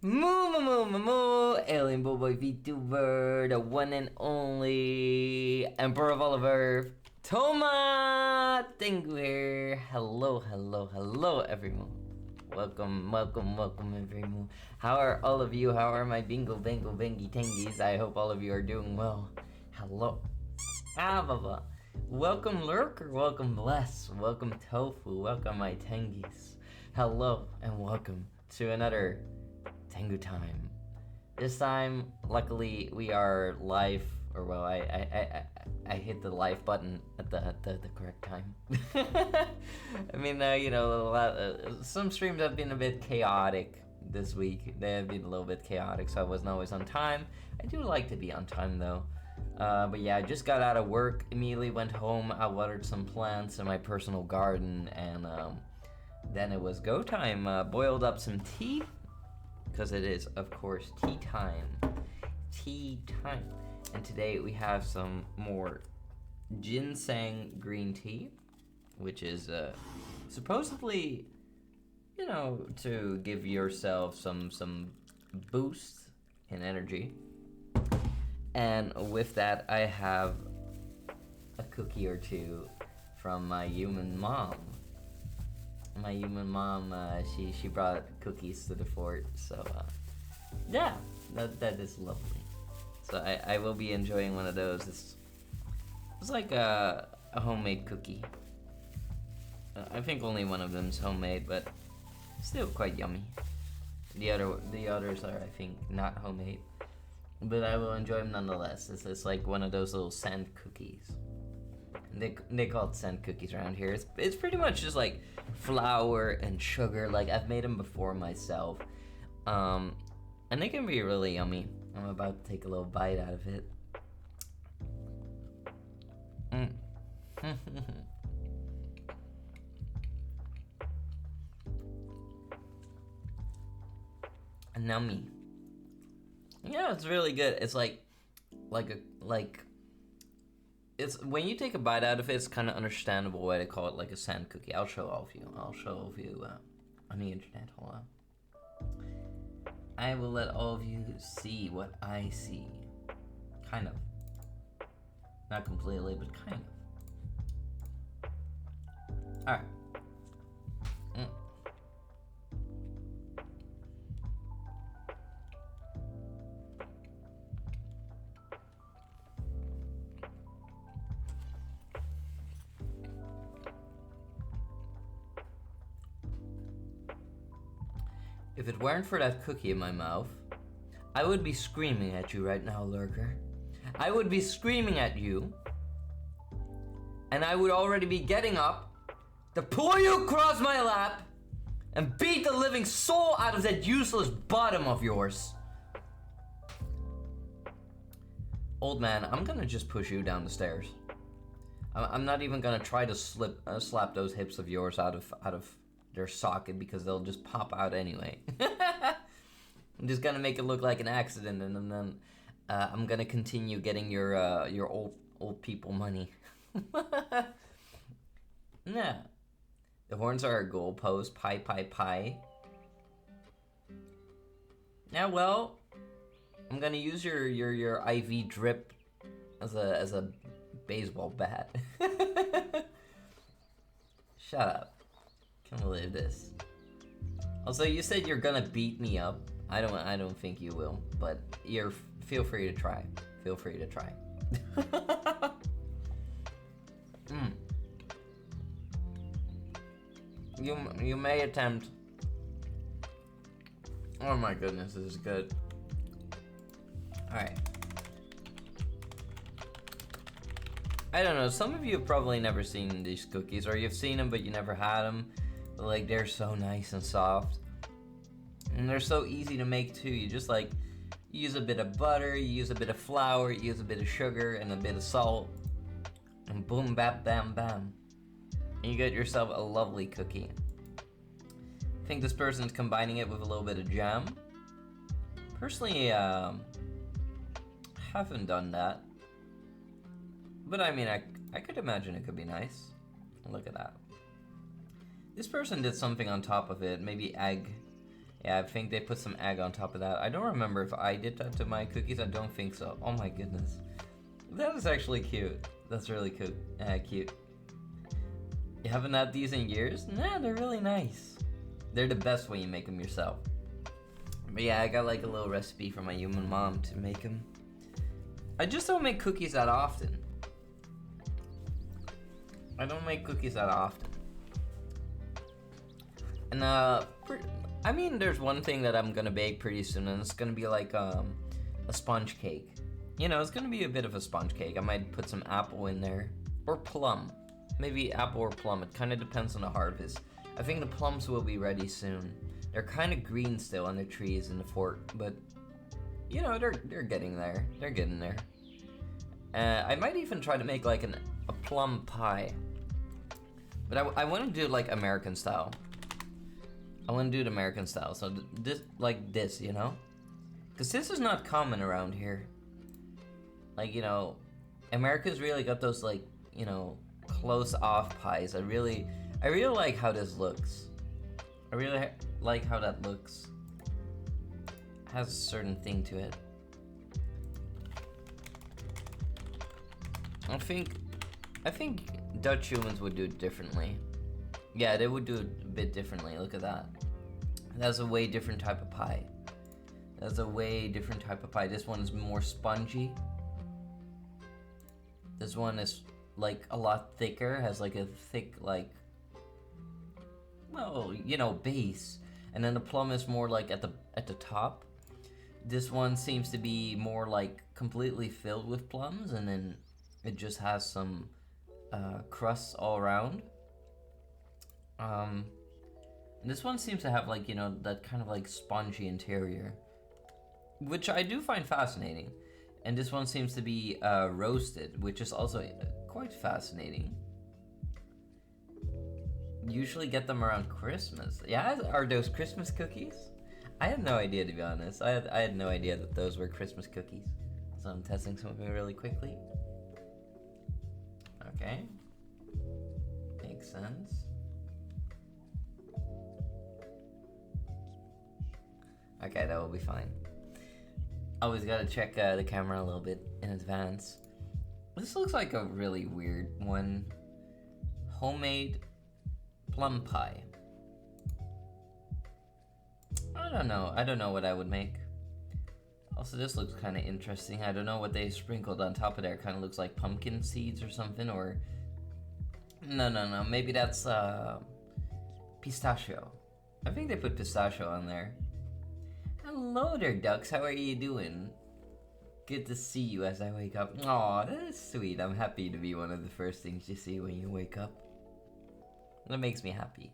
Moo, alien boy Vtuber, the one and only Emperor of all of Earth, Toma Tengu here. Hello, everyone. Welcome, everyone. How are all of you? How are my bingo, bango, bangy, tangies? I hope all of you are doing well. Hello. Blah. Welcome, Lurker. Welcome, Bless. Welcome, Tofu. Welcome, my tangies. Hello, and welcome to another Tengu time. This time, luckily, we are live, or well, I hit the live button at the correct time. I mean, some streams have been a bit chaotic this week. They have been a little bit chaotic, so I wasn't always on time. I do like to be on time though. But yeah, I just got out of work, immediately went home, I watered some plants in my personal garden, and then it was go time. Boiled up some tea, because it is, of course, tea time. And today we have some more ginseng green tea, which is supposedly, to give yourself some boost in energy. And with that, I have a cookie or two from my human mom. My human mom, she brought cookies to the fort, so yeah, that is lovely. So I will be enjoying one of those. It's like a homemade cookie. I think only one of them is homemade, but still quite yummy. The others are, I think, not homemade, but I will enjoy them nonetheless. It's like one of those little sand cookies. They call it sand cookies around here. It's pretty much just like flour and sugar. Like, I've made them before myself, and they can be really yummy. I'm about to take a little bite out of it. Nummy. Yeah, it's really good. It's like it's when you take a bite out of it, it's kind of understandable why they call it like a sand cookie. I'll show all of you on the internet. Hold on. I will let all of you see what I see. Kind of. Not completely, but kind of. Alright. If it weren't for that cookie in my mouth, I would be screaming at you right now, Lurker. I would be screaming at you, and I would already be getting up to pull you across my lap and beat the living soul out of that useless bottom of yours. Old man, I'm gonna just push you down the stairs. I'm not even gonna try to slap those hips of yours out of their socket, because they'll just pop out anyway. I'm just gonna make it look like an accident, and then I'm gonna continue getting your old people money. Yeah. The horns are a goalpost. Pie. Yeah, well, I'm gonna use your IV drip as a baseball bat. Shut up. Can't believe this. Also, you said you're gonna beat me up. I don't think you will, but feel free to try. Feel free to try. You may attempt. Oh my goodness, this is good. Alright. I don't know, some of you have probably never seen these cookies, or you've seen them but you never had them. Like, they're so nice and soft, and they're so easy to make too. You just like use a bit of butter, you use a bit of flour, you use a bit of sugar and a bit of salt, and boom, bap, bam, bam, and you get yourself a lovely cookie. I think this person's combining it with a little bit of jam. Personally, haven't done that, but I mean, I could imagine it could be nice. Look at that. This person did something on top of it, maybe egg Yeah, I think they put some egg on top of that. I don't remember if I did that to my cookies. I don't think so. Oh my goodness. That is actually cute. That's really cute. Cute. You haven't had these in years? Nah, they're really nice. They're the best when you make them yourself. But yeah, I got like a little recipe from my human mom to make them. I just don't make cookies that often. I don't make cookies that often. And I mean, there's one thing that I'm gonna bake pretty soon, and it's gonna be like a sponge cake. You know, it's gonna be a bit of a sponge cake. I might put some apple in there, or plum. Maybe apple or plum. It kind of depends on the harvest. I think the plums will be ready soon. They're kind of green still on the trees in the fort, but you know, they're getting there. They're getting there. I might even try to make like a plum pie, but I want to do like American style. I want to do it American style, so this like this, you know, because this is not common around here. Like, you know, America's really got those like, you know, close off pies. I really like how this looks. I really like how that looks. Has a certain thing to it. I think Dutch humans would do it differently. Yeah, they would do it a bit differently. Look at that. That's a way different type of pie. That's a way different type of pie. This one is more spongy. This one is like a lot thicker, has like a thick like, well, you know, base. And then the plum is more like at the top. This one seems to be more like completely filled with plums, and then it just has some crusts all around. This one seems to have like, you know, that kind of like spongy interior, which I do find fascinating. And this one seems to be roasted, which is also quite fascinating. Usually get them around Christmas. Yeah, are those Christmas cookies? I had no idea, to be honest. I had no idea that those were Christmas cookies. So I'm testing something really quickly. Okay. Makes sense. Okay, that will be fine. Always gotta check the camera a little bit in advance. This looks like a really weird one. Homemade plum pie. I don't know what I would make. Also, this looks kind of interesting. I don't know what they sprinkled on top of there. Kind of looks like pumpkin seeds or something, or... No. Maybe that's pistachio. I think they put pistachio on there. Hello there, ducks. How are you doing? Good to see you as I wake up. Aw, that is sweet. I'm happy to be one of the first things you see when you wake up. That makes me happy.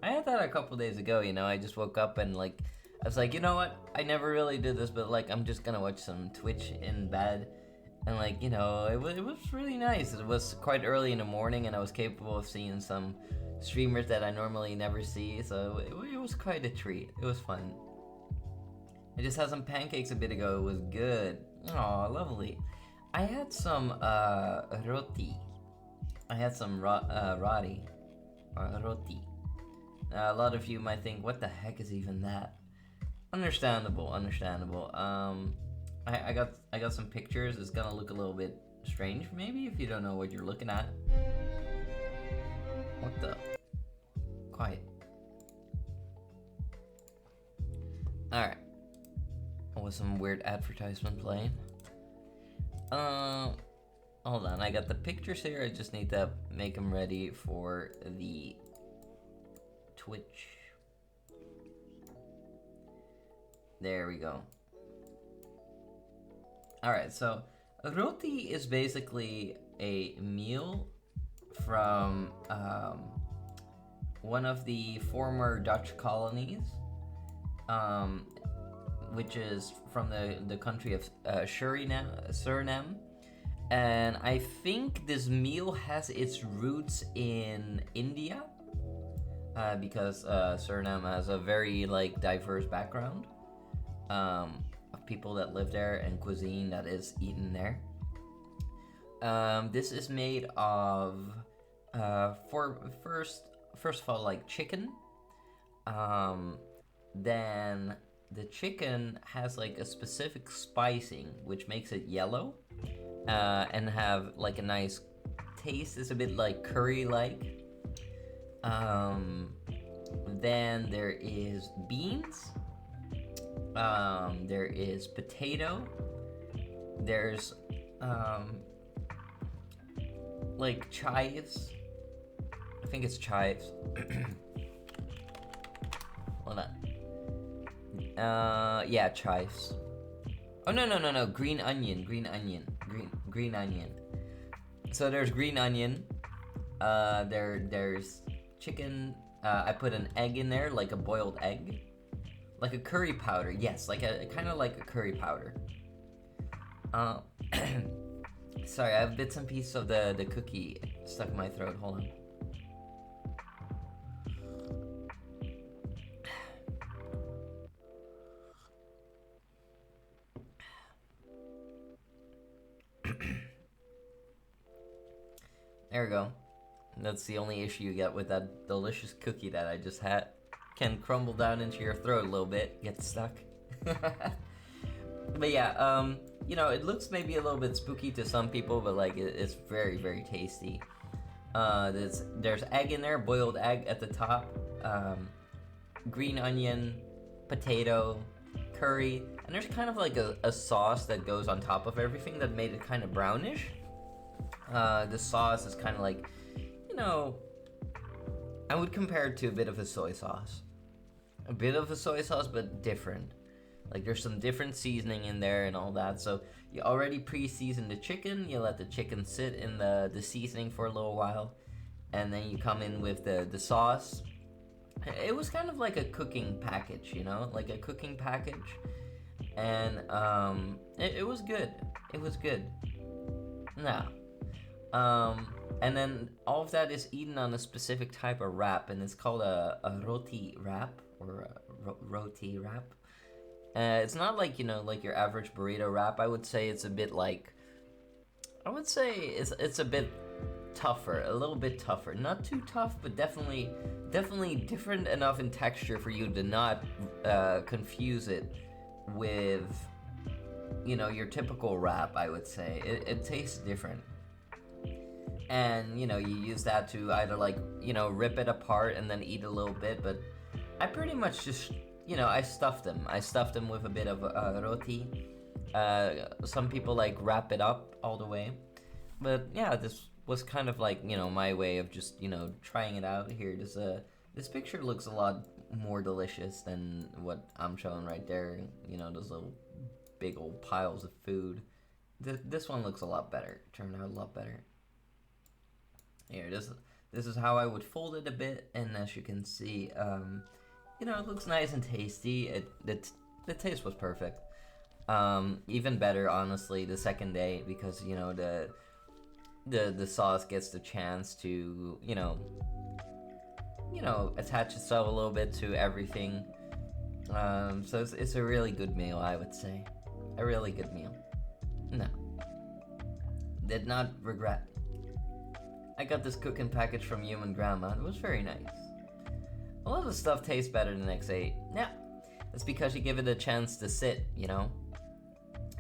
I had that a couple days ago, you know. I just woke up and, like, I was like, you know what? I never really did this, but, like, I'm just gonna watch some Twitch in bed. And, like, you know, it was really nice. It was quite early in the morning, and I was capable of seeing some streamers that I normally never see. So it was quite a treat. It was fun. I just had some pancakes a bit ago. It was good. Aw, lovely. I had some roti. I had some roti. Or roti. A lot of you might think, what the heck is even that? Understandable. I got some pictures. It's gonna look a little bit strange, maybe, if you don't know what you're looking at. What the? Quiet. Alright. Was some weird advertisement playing. Hold on, I got the pictures here. I just need to make them ready for the Twitch. There we go. Alright, so roti is basically a meal from one of the former Dutch colonies. Which is from the country of Suriname. And I think this meal has its roots in India, because Suriname has a very like diverse background of people that live there and cuisine that is eaten there. This is made of first of all, like chicken, then the chicken has like a specific spicing which makes it yellow, and have like a nice taste. It's a bit like curry like. Then there is beans. There is potato. There's like chives. I think it's chives. Hold on. Yeah, chives. Oh no, green onion. So there's green onion. There's chicken. I put an egg in there, like a boiled egg, like a curry powder. Yes, like a kind of like a curry powder. Sorry, I have bits and pieces of the cookie stuck in my throat. Hold on. There we go. That's the only issue you get with that delicious cookie that I just had. Can crumble down into your throat a little bit, get stuck. But yeah, you know, it looks maybe a little bit spooky to some people, but like it's very, very tasty. There's egg in there, boiled egg at the top, green onion, potato, curry, and there's kind of like a sauce that goes on top of everything that made it kind of brownish. The sauce is kind of like, you know, I would compare it to a bit of a soy sauce. A bit of a soy sauce, but different. Like there's some different seasoning in there and all that. So you already pre-season the chicken. You let the chicken sit in the seasoning for a little while. And then you come in with the sauce. It was kind of like a cooking package, you know? Like a cooking package. And it was good. It was good. Now, and then all of that is eaten on a specific type of wrap, and it's called a roti wrap, or a roti wrap. It's not like, you know, like your average burrito wrap. I would say it's a bit like, I would say it's a bit tougher, a little bit tougher. Not too tough, but definitely different enough in texture for you to not confuse it with, you know, your typical wrap. I would say it tastes different. And, you know, you use that to either, like, you know, rip it apart and then eat a little bit, but I pretty much just, you know, I stuffed them with a bit of roti. Some people, like, wrap it up all the way, but yeah, this was kind of like, you know, my way of just, you know, trying it out here. This picture looks a lot more delicious than what I'm showing right there, you know, those little big old piles of food. This one looks a lot better, turned out a lot better. Here, this is how I would fold it a bit, and as you can see, you know, it looks nice and tasty. The taste was perfect. Even better, honestly, the second day, because, you know, the sauce gets the chance to, you know, attach itself a little bit to everything. So it's a really good meal, I would say. A really good meal. No. Did not regret. I got this cooking package from Human Grandma. It was very nice. A lot of stuff tastes better the next day. Yeah, that's because you give it a chance to sit, you know?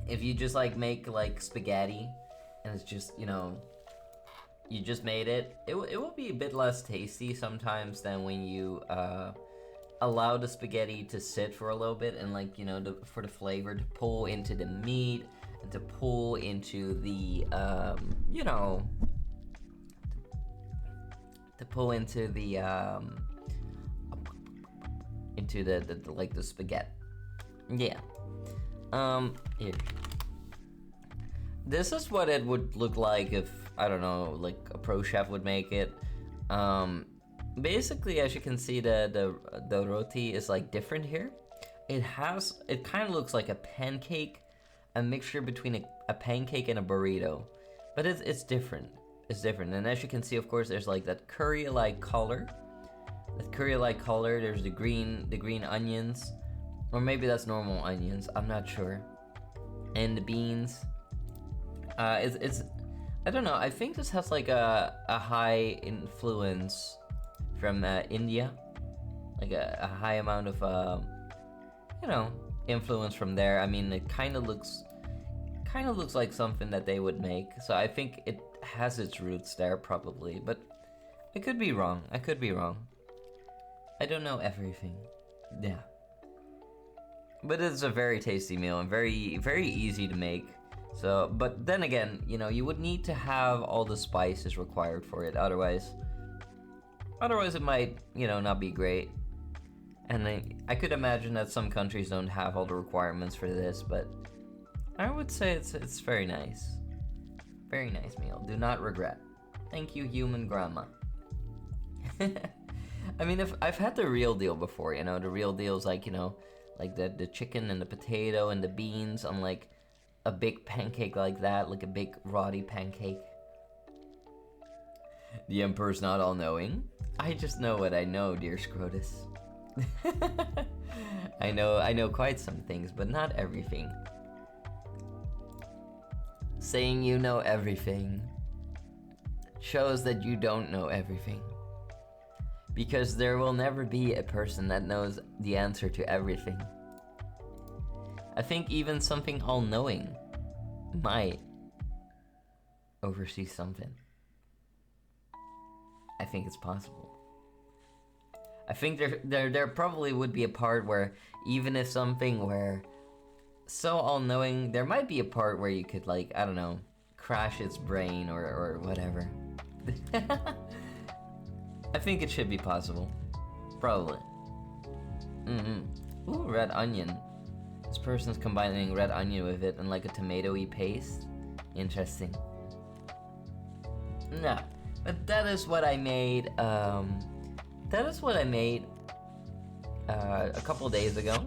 If you just, like, make, like, spaghetti, and it's just, you know, you just made it, it will be a bit less tasty sometimes than when you, allow the spaghetti to sit for a little bit, and, like, you know, for the flavor to pull into the meat, and to pull into the, you know, to pull into the like the spaghetti. Yeah. Here. This is what it would look like if, I don't know, like a pro chef would make it. Basically, as you can see, the roti is like different here. It kind of looks like a pancake, a mixture between a pancake and a burrito, but it's different. It's different, and as you can see, of course, there's like that curry-like color. There's the green onions, or maybe that's normal onions. I'm not sure. And the beans. It's I don't know. I think this has like a high influence from India, like a high amount of you know, influence from there. I mean, it kind of looks like something that they would make. So I think it has its roots there probably, but I could be wrong. I don't know everything. Yeah. But it's a very tasty meal and very, very easy to make. So, but then again, you know, you would need to have all the spices required for it. Otherwise it might, you know, not be great. And I could imagine that some countries don't have all the requirements for this, but I would say it's very nice. Very nice meal. Do not regret. Thank you, human grandma. I mean, if I've had the real deal before, you know, the real deal's like, you know, like the chicken and the potato and the beans on like a big pancake like that, like a big rotty pancake. The Emperor's not all-knowing. I just know what I know, dear Scrotus. I know quite some things, but not everything. Saying you know everything shows that you don't know everything. Because there will never be a person that knows the answer to everything. I think even something all-knowing might oversee something. I think it's possible. I think there probably would be a part where even if something were so all-knowing, there might be a part where you could, like, I don't know, crash its brain or whatever. I think it should be possible. Probably. Ooh, red onion. This person's combining red onion with it and like a tomato-y paste. Interesting. No, but that is what I made, a couple days ago.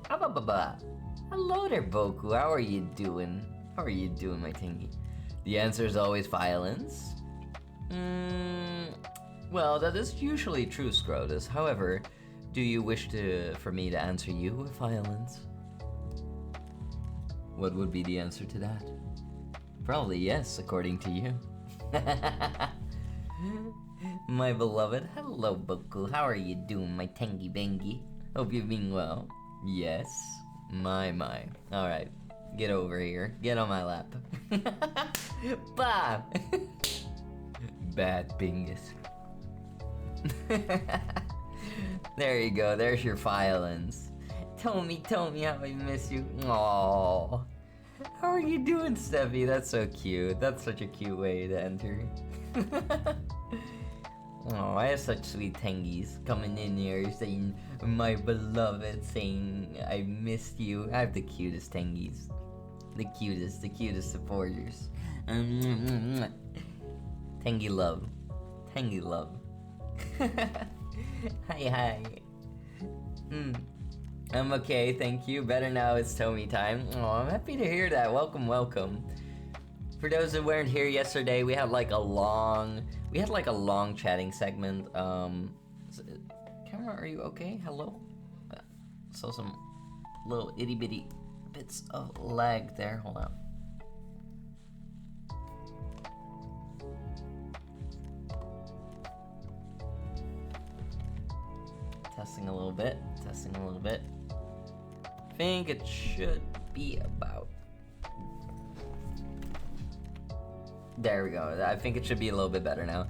Hello there, Boku. How are you doing? How are you doing, my tingy? The answer is always violence. Well, that is usually true, Scrotus. However, do you wish for me to answer you with violence? What would be the answer to that? Probably yes, according to you. My beloved, hello Boku. How are you doing, my tangy bangy? Hope you've been well. Yes, my. Alright, get over here. Get on my lap. Bah! Bad bingus. There you go, there's your violence. Tell me how I miss you. Aww. How are you doing, Steffi? That's so cute. That's such a cute way to enter. Oh, I have such sweet tangies coming in here saying, my beloved, saying, I missed you. I have the cutest tangies. The cutest supporters. Tangy love. Tangy love. Hi. I'm okay, thank you. Better now, it's Tomy time. Oh, I'm happy to hear that. Welcome. For those that weren't here yesterday, we had like a long chatting segment. Camera, are you okay? Hello? Saw some little itty bitty bits of lag there. Hold on. Testing a little bit. Think it should be about. There we go. I think it should be a little bit better now.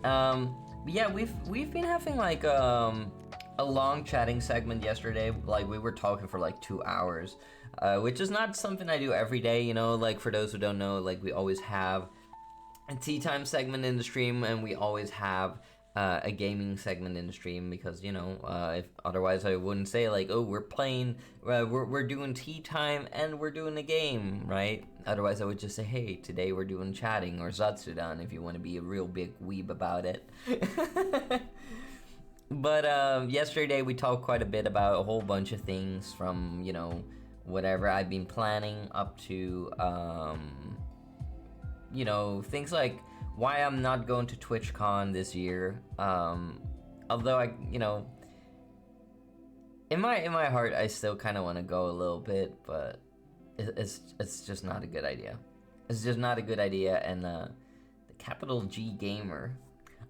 But yeah, we've been having like a long chatting segment yesterday. Like we were talking for like 2 hours, which is not something I do every day. You know, like for those who don't know, like we always have a tea time segment in the stream, and we always have a gaming segment in the stream, because you know, if otherwise I wouldn't say like, oh, we're playing, we're doing tea time and we're doing a game, right? Otherwise I would just say, hey, today we're doing chatting or Zatsudan, if you want to be a real big weeb about it. But yesterday we talked quite a bit about a whole bunch of things, from, you know, whatever I've been planning up to, you know, things like why I'm not going to TwitchCon this year. Although I, you know, in my heart, I still kind of want to go a little bit, but it's just not a good idea. It's just not a good idea. And the capital G gamer,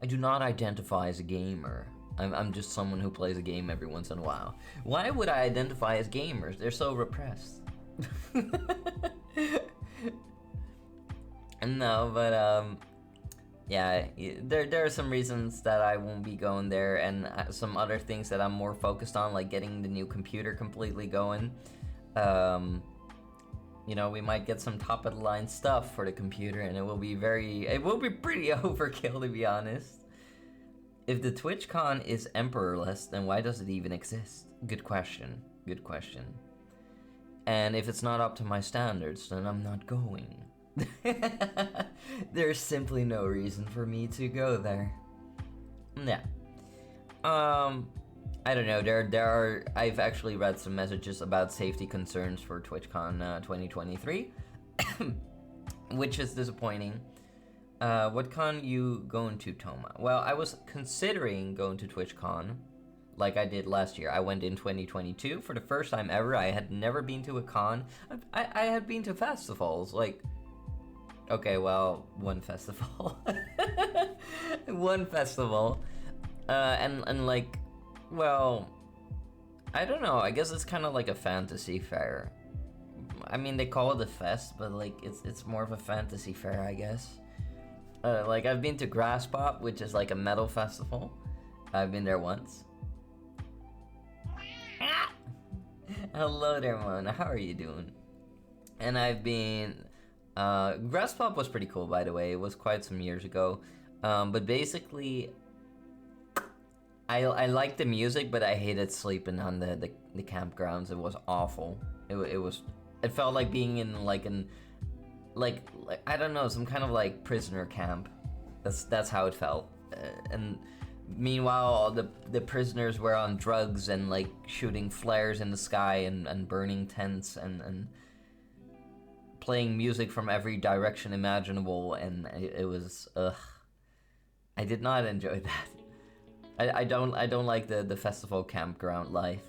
I do not identify as a gamer. I'm just someone who plays a game every once in a while. Why would I identify as gamers? They're so repressed. No, but yeah, there are some reasons that I won't be going there, and some other things that I'm more focused on, like getting the new computer completely going. You know, we might get some top of the line stuff for the computer, and it will be pretty overkill, to be honest. If the TwitchCon is emperorless, then why does it even exist? Good question. Good question. And if it's not up to my standards, then I'm not going. There's simply no reason for me to go there. Yeah. I don't know. I've actually read some messages about safety concerns for TwitchCon 2023, which is disappointing. What con you going to, Toma? Well, I was considering going to TwitchCon, like I did last year. I went in 2022 for the first time ever. I had never been to a con. I had been to festivals, like. Okay, well, one festival. One festival. And like, well, I don't know. I guess it's kind of like a fantasy fair. I mean, they call it a fest, but like, it's more of a fantasy fair, I guess. Like, I've been to Grass Pop, which is like a metal festival. I've been there once. Hello there, Mona. How are you doing? And I've been... Grass Pop was pretty cool, by the way. It was quite some years ago. But basically, I liked the music, but I hated sleeping on the campgrounds. It was awful. It felt like being in like I don't know, some kind of like prisoner camp. That's how it felt. And meanwhile, the prisoners were on drugs and like shooting flares in the sky and burning tents and playing music from every direction imaginable, and it was I did not enjoy that. I don't like the festival campground life.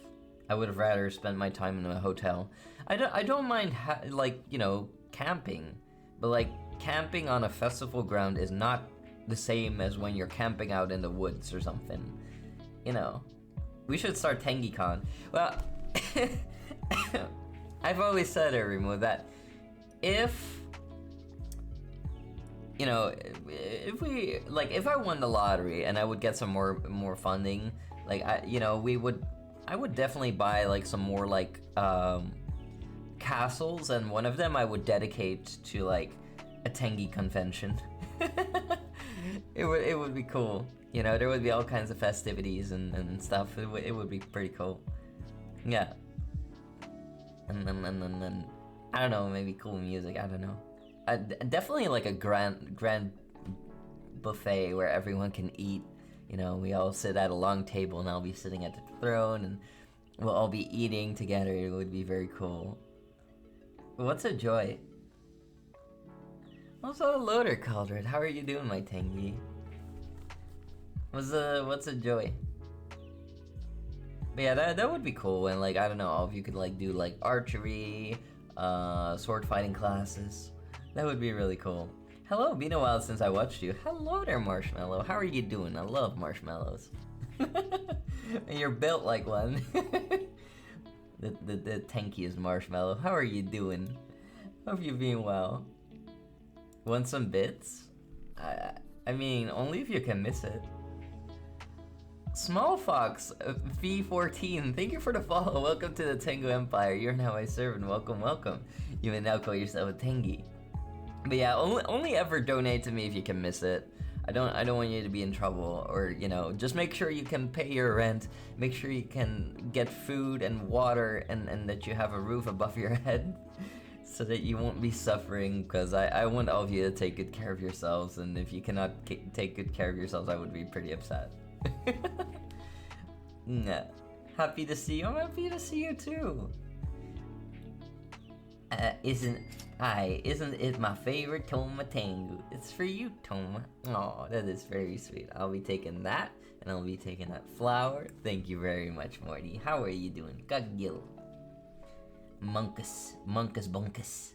I would have rather spent my time in a hotel. I don't mind like, you know, camping, but like camping on a festival ground is not the same as when you're camping out in the woods or something. You know, we should start TengiCon. Well, I've always said, Erimu, that if, you know, if I won the lottery and I would get some more funding, like I would definitely buy like some more like castles, and one of them I would dedicate to like a Tengi convention. It would be cool. You know, there would be all kinds of festivities and stuff. It would be pretty cool. Yeah. And then I don't know, maybe cool music. I don't know. Definitely like a grand buffet where everyone can eat. You know, we all sit at a long table, and I'll be sitting at the throne, and we'll all be eating together. It would be very cool. What's a joy? Also, Loader Cauldron. How are you doing, my Tengi? What's a joy? But yeah, that would be cool. And like, I don't know, if you could like do like archery, sword fighting classes. That would be really cool. Hello, been a while since I watched you. Hello there, Marshmallow. How are you doing? I love marshmallows. And you're built like one. the tankiest marshmallow. How are you doing? Hope you're being well. Want some bits? I mean, only if you can miss it. Small Fox V14, thank you for the follow. Welcome to the Tengu Empire. You're now my servant. Welcome, welcome. You may now call yourself a Tengi. But yeah, only ever donate to me if you can miss it. I don't want you to be in trouble, or you know, just make sure you can pay your rent. Make sure you can get food and water, and that you have a roof above your head, so that you won't be suffering. Because I want all of you to take good care of yourselves, and if you cannot take good care of yourselves, I would be pretty upset. Nah. Happy to see you. I'm happy to see you too. Isn't it my favorite Toma Tengu? It's for you, Toma. Oh, that is very sweet. I'll be taking that, and I'll be taking that flower. Thank you very much, Morty. How are you doing? Kagil. Monkus bunkus.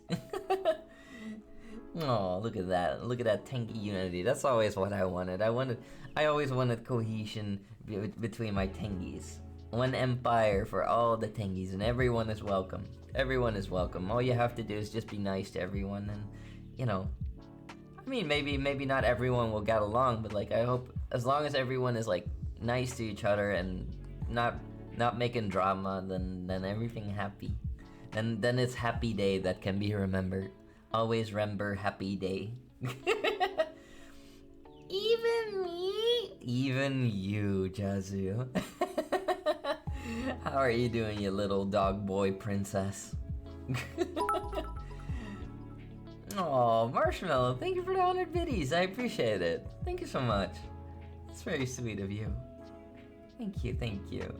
Oh, look at that. Look at that tanky unity. That's always what I wanted. I always wanted cohesion between my tengies. One empire for all the tengies, and everyone is welcome. Everyone is welcome. All you have to do is just be nice to everyone, and, you know, I mean, maybe not everyone will get along, but, like, I hope as long as everyone is, like, nice to each other and not making drama, then everything happy. Then it's happy day that can be remembered. Always remember happy day. Even me? Even you, Jazu. How are you doing, you little dog boy princess? Oh, Marshmallow, thank you for the 100 biddies. I appreciate it. Thank you so much. It's very sweet of you. Thank you, thank you.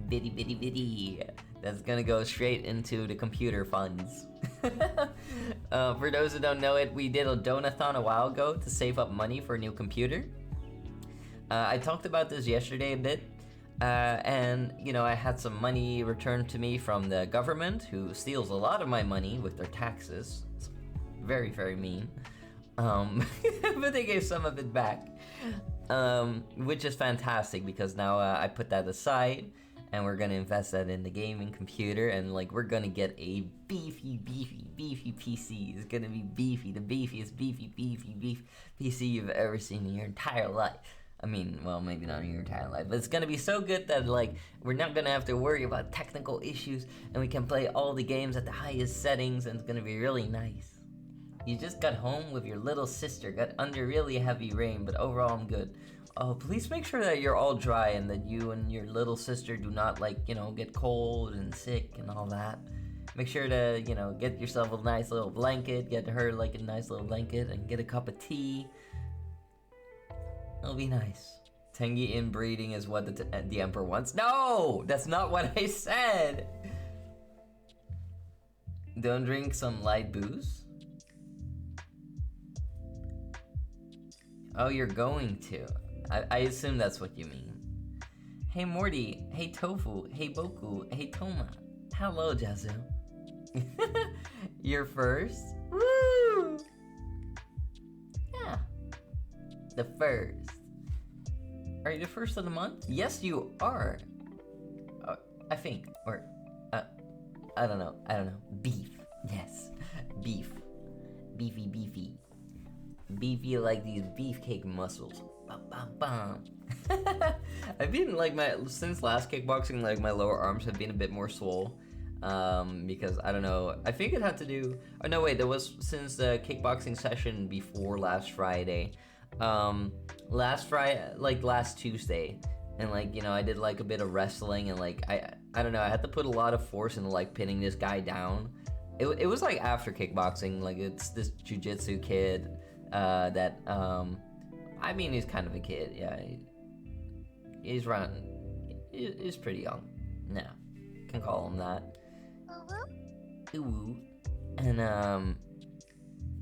Biddy, biddy, biddy. That's gonna go straight into the computer funds. For those who don't know it, we did a donathon a while ago to save up money for a new computer. I talked about this yesterday a bit, and you know, I had some money returned to me from the government, who steals a lot of my money with their taxes. It's very, very mean. But they gave some of it back, which is fantastic because now I put that aside. And we're gonna invest that in the gaming computer, and like we're gonna get a beefy PC. It's gonna be beefy, the beefiest beefy PC you've ever seen in your entire life. I mean, well, maybe not in your entire life, but it's gonna be so good that like we're not gonna have to worry about technical issues, and we can play all the games at the highest settings, and it's gonna be really nice. You just got home with your little sister, got under really heavy rain, but overall I'm good. Oh, please make sure that you're all dry and that you and your little sister do not, like, you know, get cold and sick and all that. Make sure to, you know, get yourself a nice little blanket, get her, like, a nice little blanket, and get a cup of tea. It'll be nice. Tengi inbreeding is what the Emperor wants. No! That's not what I said! Don't drink some light booze? Oh, you're going to. I assume that's what you mean. Hey Morty, hey Tofu, hey Boku, hey Toma. Hello, Jazu. You're first? Woo! Yeah. The first. Are you the first of the month? Yes, you are. I think. Or, I don't know. Beef. Yes. Beef. Beefy. Beefy like these beefcake muscles. I've been like since last kickboxing, like my lower arms have been a bit more swole, because I don't know, I think it had to do, oh no wait, that was since the kickboxing session before last Friday, last Tuesday, and like, you know, I did like a bit of wrestling, and like I don't know, I had to put a lot of force into like pinning this guy down. It was like after kickboxing, like it's this jiu-jitsu kid that I mean, he's kind of a kid, yeah. He's pretty young. No, can call him that. Ooh. And,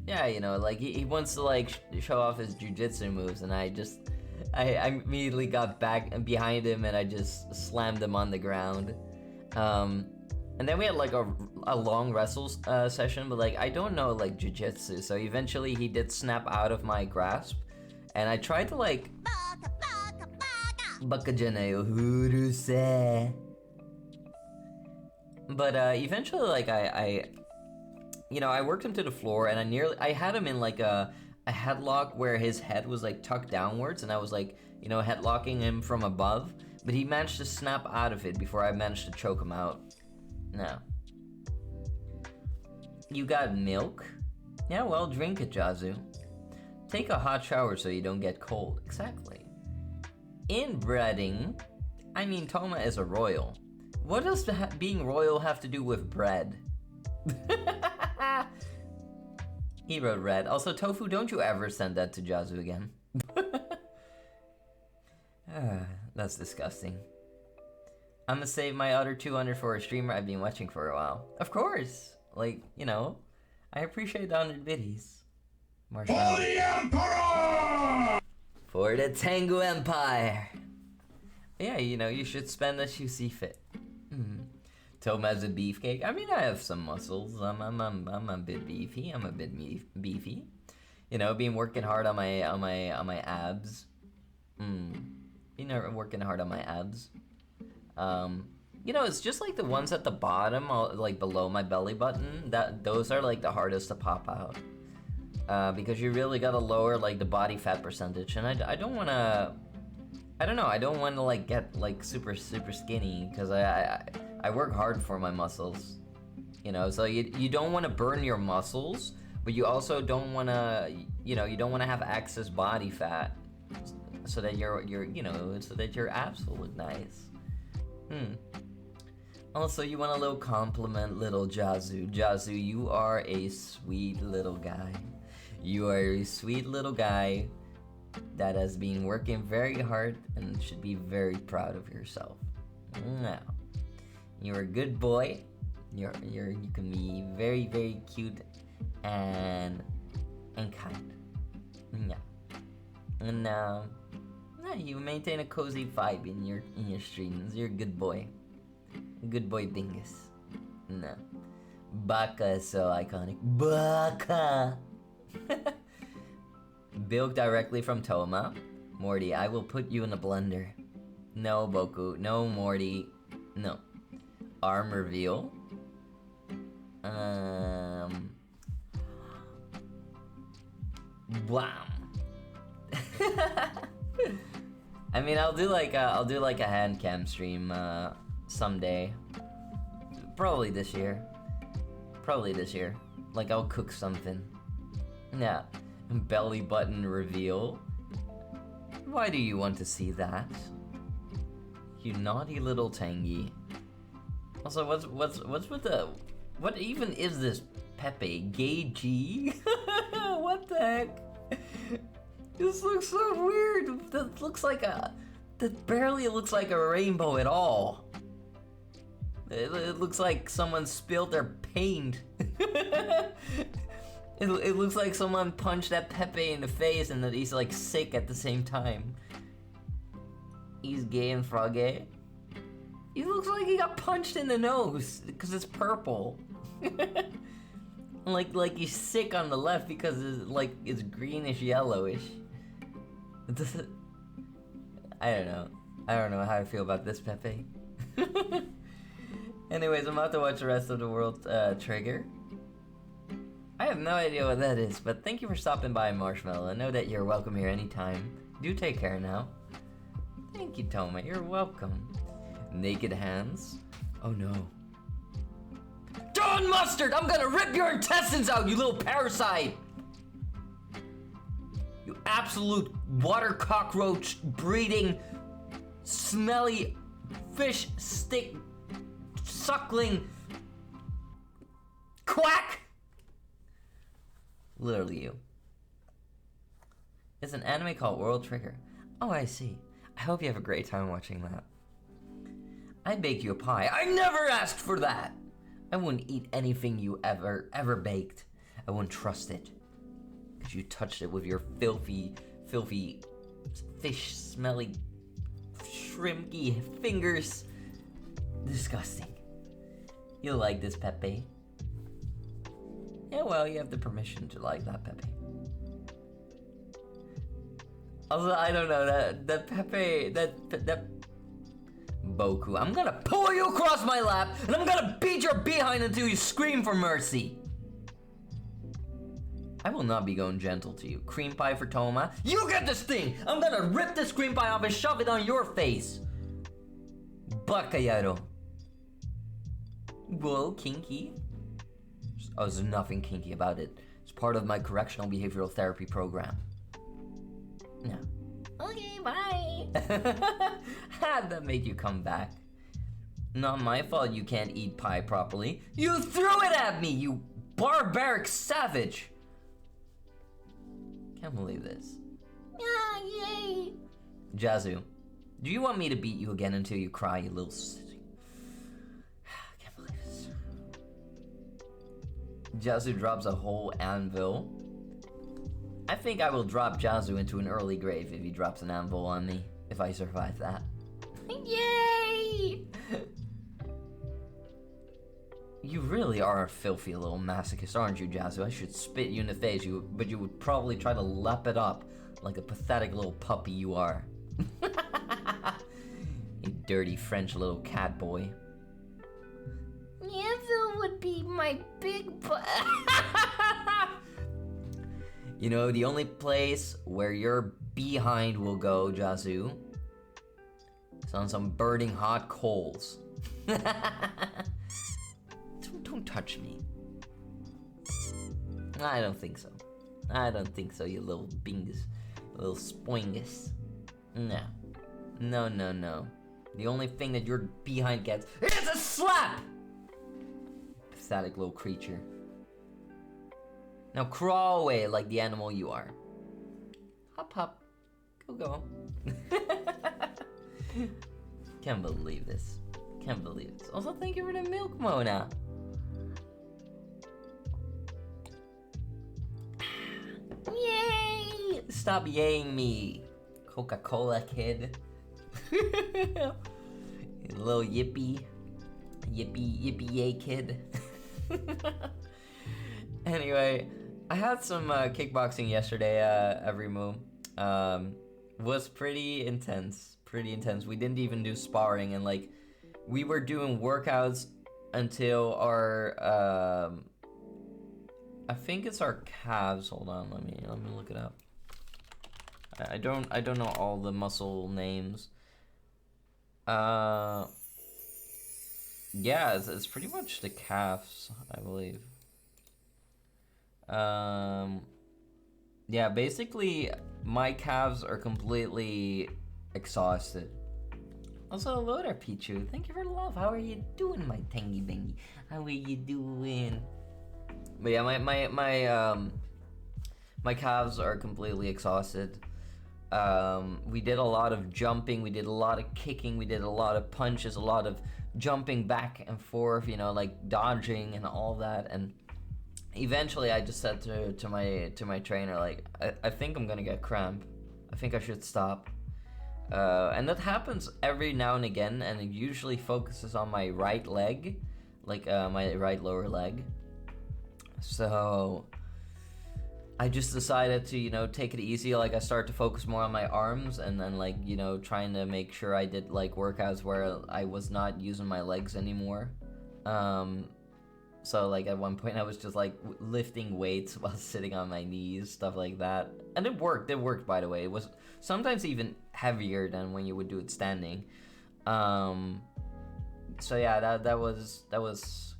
yeah, you know, like, he wants to, like, show off his jujitsu moves, and I immediately got back behind him, and I just slammed him on the ground. And then we had, like, a long wrestle session, but, like, I don't know, like, jujitsu, so eventually he did snap out of my grasp. And I tried to like but eventually like I you know, I worked him to the floor, and I had him in like a headlock where his head was like tucked downwards, and I was like, you know, headlocking him from above, but he managed to snap out of it before I managed to choke him out. No. You got milk? Yeah, well, drink it, Jazu. Take a hot shower so you don't get cold. Exactly. Inbreeding? I mean, Toma is a royal. What does being royal have to do with bread? He wrote red. Also, Tofu, don't you ever send that to Jazu again. That's disgusting. I'm gonna save my other 200 for a streamer I've been watching for a while. Of course! Like, you know, I appreciate the 100 biddies. For the Emperor! For the Tengu Empire! Yeah, you know, you should spend as you see fit. Toma's a beefcake. I mean, I have some muscles. I'm a bit beefy. I'm a bit beefy. You know, been working hard on my abs. Been working hard on my abs. You know, it's just like the ones at the bottom, like below my belly button. Those are like the hardest to pop out. Because you really gotta lower like the body fat percentage, and I don't wanna. I don't know. I don't want to like get like super skinny because I work hard for my muscles. You know, so you don't want to burn your muscles, but you also don't want to, you know, you don't want to have excess body fat, so that your so that your abs will look nice. Also, you want a little compliment, little Jazu. Jazu, you are a sweet little guy. You are a sweet little guy that has been working very hard and should be very proud of yourself. Now, you're a good boy. You can be very, very cute and kind. Yeah. And you maintain a cozy vibe in your streams. You're a good boy. Good boy Bingus. No. Baka is so iconic. Baka! Built directly from Toma. Morty, I will put you in a blender. No, Boku. No, Morty. No. Arm reveal. Blam. I mean, I'll do like a hand cam stream someday. Probably this year. Like I'll cook something. Yeah. Belly button reveal. Why do you want to see that? You naughty little tangy. Also, what's with the... What even is this Pepe? Gay G? What the heck? This looks so weird. That looks like a... That barely looks like a rainbow at all. It looks like someone spilled their paint. It looks like someone punched that Pepe in the face and that he's like sick at the same time. He's gay and froggy. He looks like he got punched in the nose because it's purple. like he's sick on the left because it's greenish yellowish. I don't know how I feel about this Pepe. Anyways, I'm about to watch the rest of the world trigger. I have no idea what that is, but thank you for stopping by, Marshmallow. I know that you're welcome here anytime. Do take care now. Thank you, Toma. You're welcome. Naked hands. Oh no. John Mustard! I'm gonna rip your intestines out, you little parasite! You absolute water cockroach breeding, smelly fish stick suckling quack! Literally you. It's an anime called World Trigger. Oh, I see. I hope you have a great time watching that. I bake you a pie. I never asked for that! I wouldn't eat anything you ever baked. I wouldn't trust it. Because you touched it with your filthy, fish smelly, shrimpy fingers. Disgusting. You'll like this, Pepe. Yeah, well, you have the permission to like that, Pepe. Also, I don't know, that Pepe, that Boku, I'm gonna pull you across my lap, and I'm gonna beat your behind until you scream for mercy. I will not be going gentle to you. Cream pie for Toma. You get this thing! I'm gonna rip this cream pie off and shove it on your face. Bakayaro. Whoa, kinky. Oh, there's nothing kinky about it. It's part of my correctional behavioral therapy program. No. Okay, bye. How'd that make you come back? Not my fault you can't eat pie properly. You threw it at me, you barbaric savage. Can't believe this. Ah, yay. Jazu, do you want me to beat you again until you cry, you little Can't believe this. Jazu drops a whole anvil. I think I will drop Jazu into an early grave if he drops an anvil on me, if I survive that. Yay! You really are a filthy little masochist, aren't you, Jazzu? I should spit you in the face, but you would probably try to lap it up like a pathetic little puppy you are. You dirty French little cat boy. Yeville would be my big butt. You know, the only place where your behind will go, Jazzu, is on some burning hot coals. Don't touch me. I don't think so. I don't think so, you little bingus. Little spoingus. No. No. The only thing that your behind gets is a slap! Pathetic little creature. Now crawl away like the animal you are. Hop, hop. Go. Can't believe this. Can't believe this. Also, thank you for the milk, Mona. Yay! Stop yaying me, Coca-Cola kid. You little yippee yay kid. Anyway, I had some kickboxing yesterday, Everymoo. Was pretty intense. We didn't even do sparring, and like, we were doing workouts until our, I think it's our calves. Hold on, let me look it up. I don't know all the muscle names. Yeah, it's pretty much the calves, I believe. Yeah, basically, my calves are completely exhausted. Also, hello there, Pichu. Thank you for the love. How are you doing, my tangy bangy? How are you doing? But yeah, my calves are completely exhausted. We did a lot of jumping, we did a lot of kicking, we did a lot of punches, a lot of jumping back and forth, you know, like dodging and all that. And eventually I just said to my trainer, like, I think I'm gonna get cramp. I think I should stop. And that happens every now and again, and it usually focuses on my right leg, like my right lower leg. So I just decided to, you know, take it easy. Like, I started to focus more on my arms, and then, like, you know, trying to make sure I did like workouts where I was not using my legs anymore. So like at one point I was just like lifting weights while sitting on my knees, stuff like that. And it worked, by the way. It was sometimes even heavier than when you would do it standing. So yeah, that was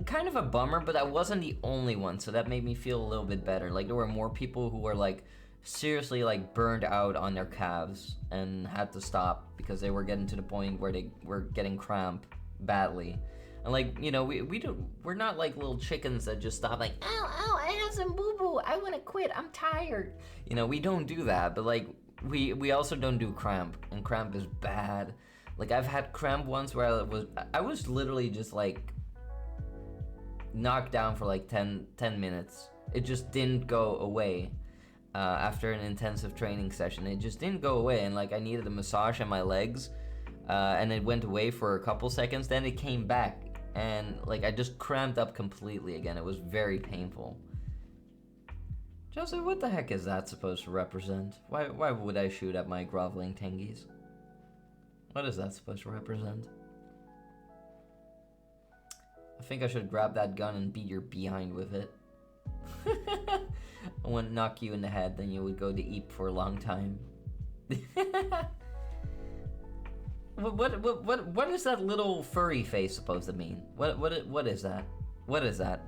kind of a bummer, but I wasn't the only one, so that made me feel a little bit better. Like, there were more people who were like seriously like burned out on their calves and had to stop because they were getting to the point where they were getting cramp badly. And like, you know, we're not like little chickens that just stop like, ow, I have some boo-boo, I wanna quit, I'm tired. You know, we don't do that, but like, we also don't do cramp, and cramp is bad. Like, I've had cramp once where I was literally just like knocked down for like 10 minutes. It just didn't go away. After an intensive training session, it just didn't go away, and like I needed a massage on my legs, and it went away for a couple seconds, then it came back, and like I just cramped up completely again. It was very painful. Joseph, what the heck is that supposed to represent? Why would I shoot at my groveling tengies? What is that supposed to represent? I think I should grab that gun and beat your behind with it. I want to knock you in the head, then you would go to eat for a long time. What is that little furry face supposed to mean? What is that? What is that?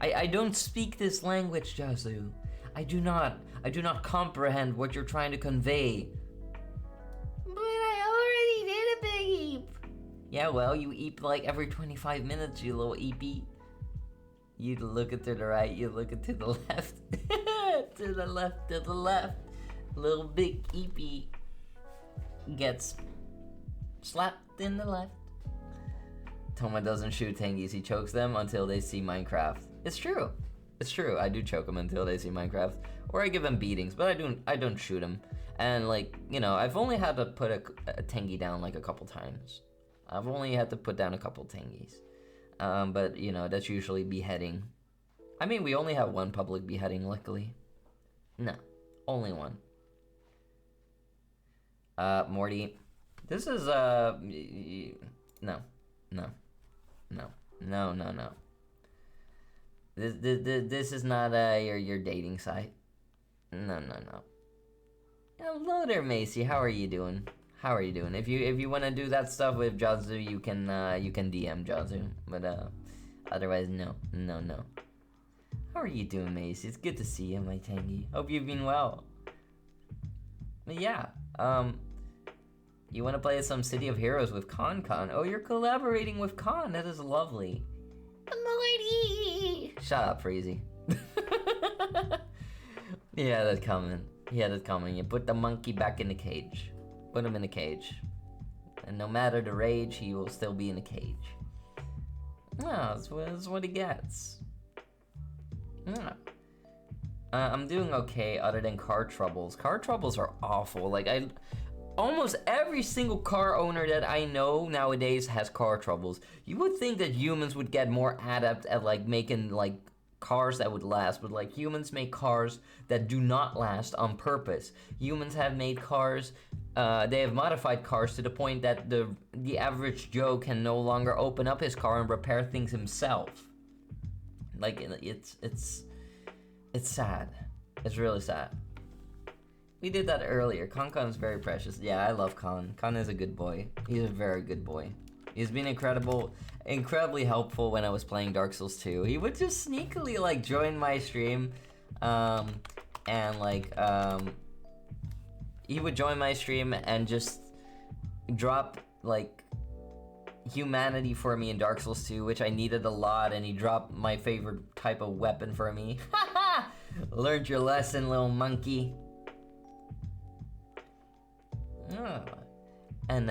I don't speak this language, Jasu. I do not comprehend what you're trying to convey. But I already did a big eep. Yeah, well, you eep like every 25 minutes, you little eepy. You look it to the right, you look it to the left. To the left. Little big eepy gets slapped in the left. Toma doesn't shoot tengies, he chokes them until they see Minecraft. It's true. I do choke them until they see Minecraft. Or I give them beatings, but I don't shoot them. And like, you know, I've only had to put a tengi down like a couple times. I've only had to put down a couple tengies. But you know, that's usually beheading. I mean, we only have one public beheading, luckily. No, only one. Morty, this is, no, no, no, no, no, no. This is not, your dating site. No, no, no. Hello there, Macy. How are you doing? How are you doing? If you want to do that stuff with Jazu, you can DM Jazu. But otherwise, no. How are you doing, Macy? It's good to see you, my tangy. Hope you've been well. But yeah, you want to play some City of Heroes with Con? Oh, you're collaborating with Con. That is lovely. Morty! Shut up, Freezy. Yeah, that's coming. You put the monkey back in the cage. Put him in a cage. And no matter the rage, he will still be in a cage. Oh, that's what he gets. Yeah. I'm doing okay other than car troubles. Car troubles are awful. Like, almost every single car owner that I know nowadays has car troubles. You would think that humans would get more adept at, like, making, like, cars that would last, but like humans make cars that do not last on purpose. Humans have made cars, they have modified cars to the point that the average Joe can no longer open up his car and repair things himself. Like, it's sad. It's really sad. We did that earlier. Con is very precious. Yeah, I love Con. Con is a good boy. He's a very good boy. He's been incredibly helpful when I was playing Dark Souls 2. He would just sneakily, like, join my stream, and, like, he would join my stream and just drop, like, humanity for me in Dark Souls 2, which I needed a lot, and he dropped my favorite type of weapon for me. Haha! Learned your lesson, little monkey. Oh. And,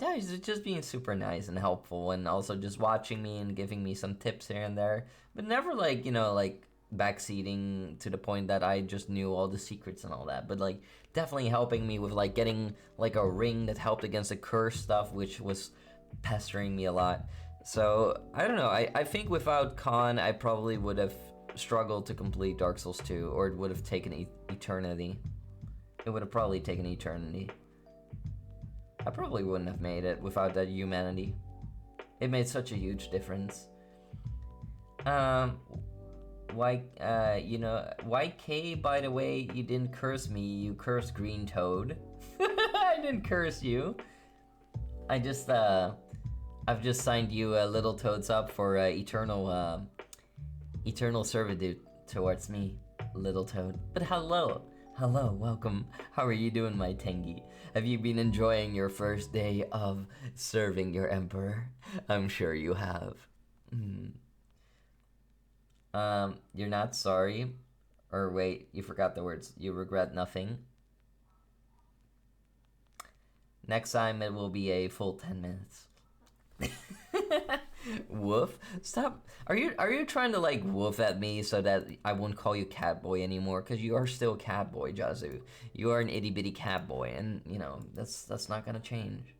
yeah, he's just being super nice and helpful, and also just watching me and giving me some tips here and there, but never, like, you know, like, backseating to the point that I just knew all the secrets and all that, but, like, definitely helping me with, like, getting, like, a ring that helped against the curse stuff, which was pestering me a lot. So, I don't know, I think without Con, I probably would have struggled to complete Dark Souls 2, or it would have taken eternity. It would have probably taken eternity. I probably wouldn't have made it without that humanity. It made such a huge difference. YK, by the way, you didn't curse me, you cursed Green Toad. I didn't curse you. I've just signed you Little Toads up for eternal servitude towards me, Little Toad. But hello, welcome. How are you doing, my Tengi? Have you been enjoying your first day of serving your emperor? I'm sure you have. You're not sorry? Or wait, you forgot the words. You regret nothing? Next time it will be a full 10 minutes. Woof? Stop. Are you trying to, like, woof at me so that I won't call you Catboy anymore? Because you are still Catboy, Jazu. You are an itty bitty Catboy, and you know that's not gonna change.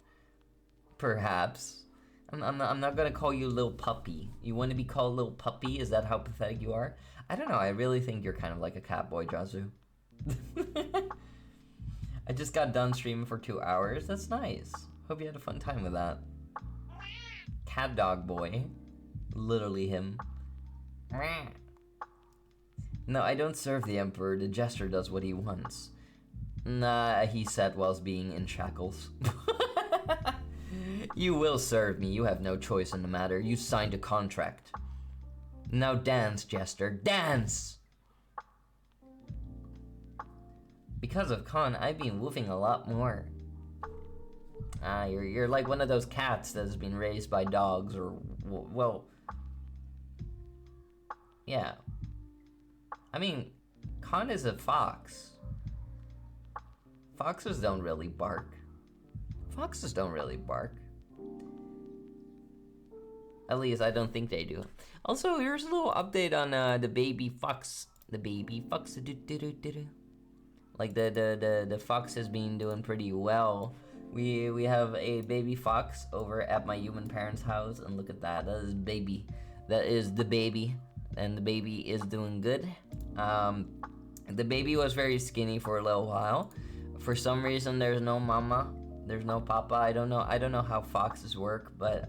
Perhaps. I'm not gonna call you Little Puppy. You want to be called Little Puppy? Is that how pathetic you are? I don't know. I really think you're kind of like a Catboy, Jazu. I just got done streaming for 2 hours. That's nice. Hope you had a fun time with that. Cat Dog Boy. Literally him. No, I don't serve the Emperor. The Jester does what he wants. Nah, he said whilst being in shackles. You will serve me. You have no choice in the matter. You signed a contract. Now dance, Jester. Dance! Because of Con, I've been woofing a lot more. You're like one of those cats that has been raised by dogs, or, well, yeah. I mean, Con is a fox. Foxes don't really bark. Foxes don't really bark. At least I don't think they do. Also, here's a little update on the baby fox. The baby fox. Like the fox has been doing pretty well We have a baby fox over at my human parents' house, and look at that. That is baby. That is the baby, and the baby is doing good. The baby was very skinny for a little while. For some reason, there's no mama, there's no papa. I don't know how foxes work, but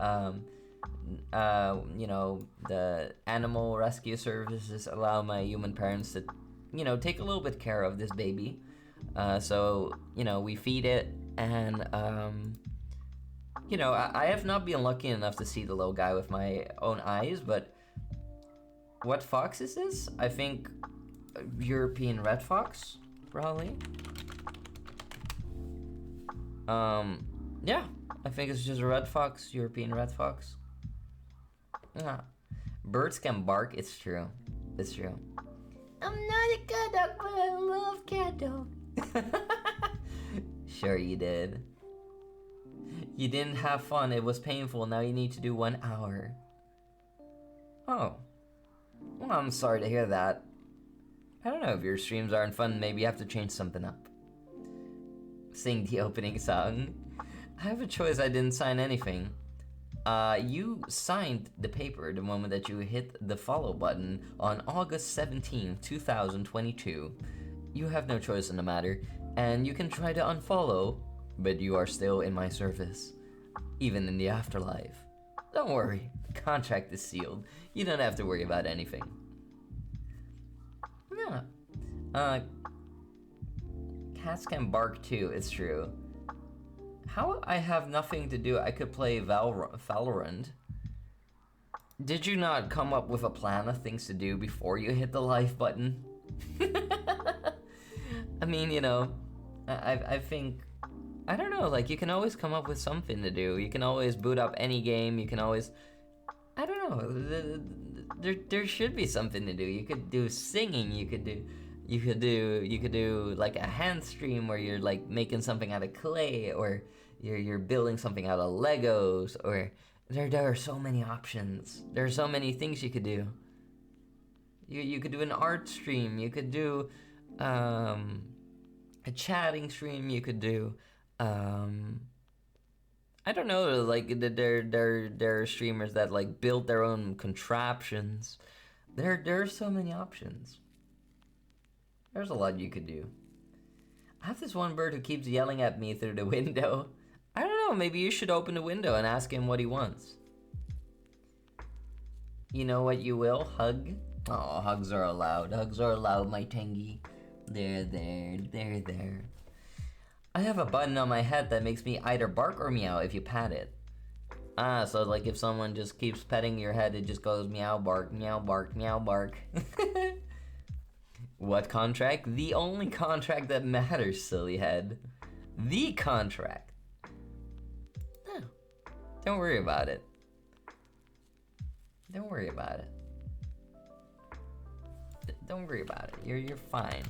you know, the animal rescue services allow my human parents to, you know, take a little bit care of this baby. So, you know, we feed it, and you know, I have not been lucky enough to see the little guy with my own eyes, but what fox is this? I think European red fox, probably. Yeah, I think it's just a red fox, European red fox. Yeah. Birds can bark, it's true. It's true. I'm not a cat dog, but I love cat dog. Sure you did. You didn't have fun, it was painful, now you need to do 1 hour. Oh. Well, I'm sorry to hear that. I don't know, if your streams aren't fun, maybe you have to change something up. Sing the opening song. I have a choice, I didn't sign anything. You signed the paper the moment that you hit the follow button on August 17, 2022. You have no choice in the matter, and you can try to unfollow, but you are still in my service, even in the afterlife. Don't worry, the contract is sealed. You don't have to worry about anything. Yeah. Cats can bark too, it's true. How I have nothing to do, I could play Valorant. Did you not come up with a plan of things to do before you hit the live button? I mean, you know, I think, I don't know, like, you can always come up with something to do. You can always boot up any game, you can always, I don't know, there should be something to do. You could do singing, you could do like a hand stream where you're like making something out of clay, or you're building something out of Legos, or there are so many options. There are so many things you could do. You could do an art stream, you could do a chatting stream, you could do I don't know, like there are streamers that like build their own contraptions. There are so many options. There's a lot you could do. I have this one bird who keeps yelling at me through the window. I don't know, maybe you should open the window and ask him what he wants. You know what you will? Hug? Oh, hugs are allowed. Hugs are allowed, my tangy. There. I have a button on my head that makes me either bark or meow if you pat it. Ah, so like if someone just keeps petting your head, it just goes meow, bark, meow, bark, meow, bark. What contract? The only contract that matters, silly head. The contract. No. Don't worry about it. Don't worry about it. Don't worry about it. You're fine.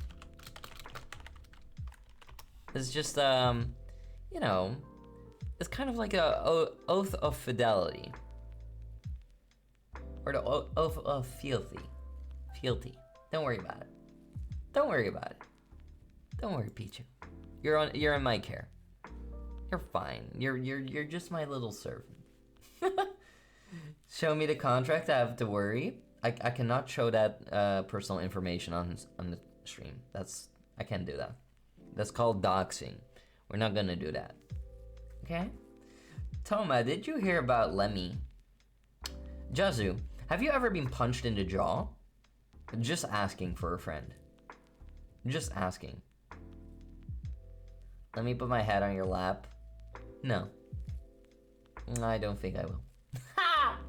It's just you know, it's kind of like a oath of fidelity, or the oath of fealty. Fealty. Don't worry about it. Don't worry about it. Don't worry, Pichu. You're in my care. You're fine. You're just my little servant. Show me the contract. I have to worry. I cannot show that personal information on the stream. I can't do that. That's called doxing. We're not gonna do that. Okay? Toma, did you hear about Lemmy? Jazu, have you ever been punched in the jaw? Just asking for a friend. Just asking. Let me put my head on your lap. No. I don't think I will. Ha!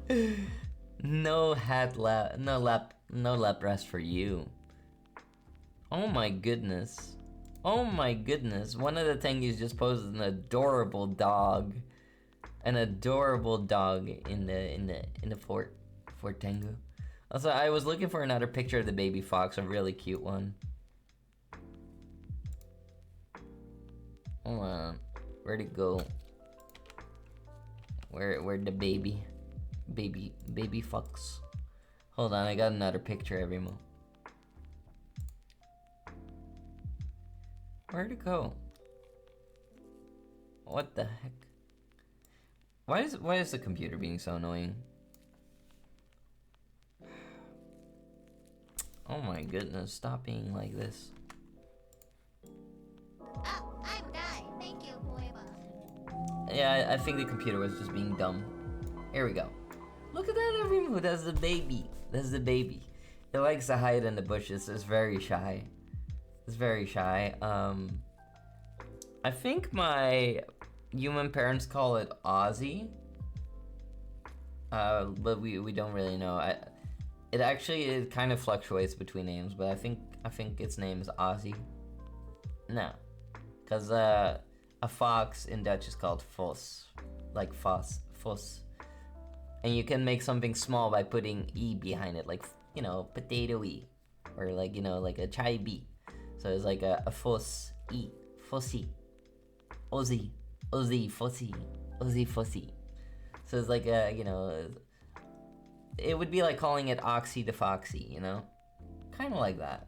No lap rest for you. Oh my goodness. Oh my goodness. One of the Tengus just posted an adorable dog. An adorable dog in the Fort Tengu. Also, I was looking for another picture of the baby fox, a really cute one. Hold on. Where'd it go? Where'd the baby fox? Hold on, I got another picture every mo. Where'd it go? What the heck? Why is the computer being so annoying? Oh my goodness, stop being like this. I'm Guy. Thank you, forever. Yeah, I think the computer was just being dumb. Here we go. Look at that every move. That's the baby. That's the baby. It likes to hide in the bushes. It's very shy. It's very shy. I think my human parents call it Ozzy. But we don't really know. It kind of fluctuates between names, but I think its name is Ozzy. No, cause a fox in Dutch is called vos, like vos, and you can make something small by putting e behind it, like potato e, or like like a chai b. So it's like a vos e, fossy, Ozzy, fossy, Ozzy fossy. So it's like it would be like calling it Oxy the Foxy, kind of like that.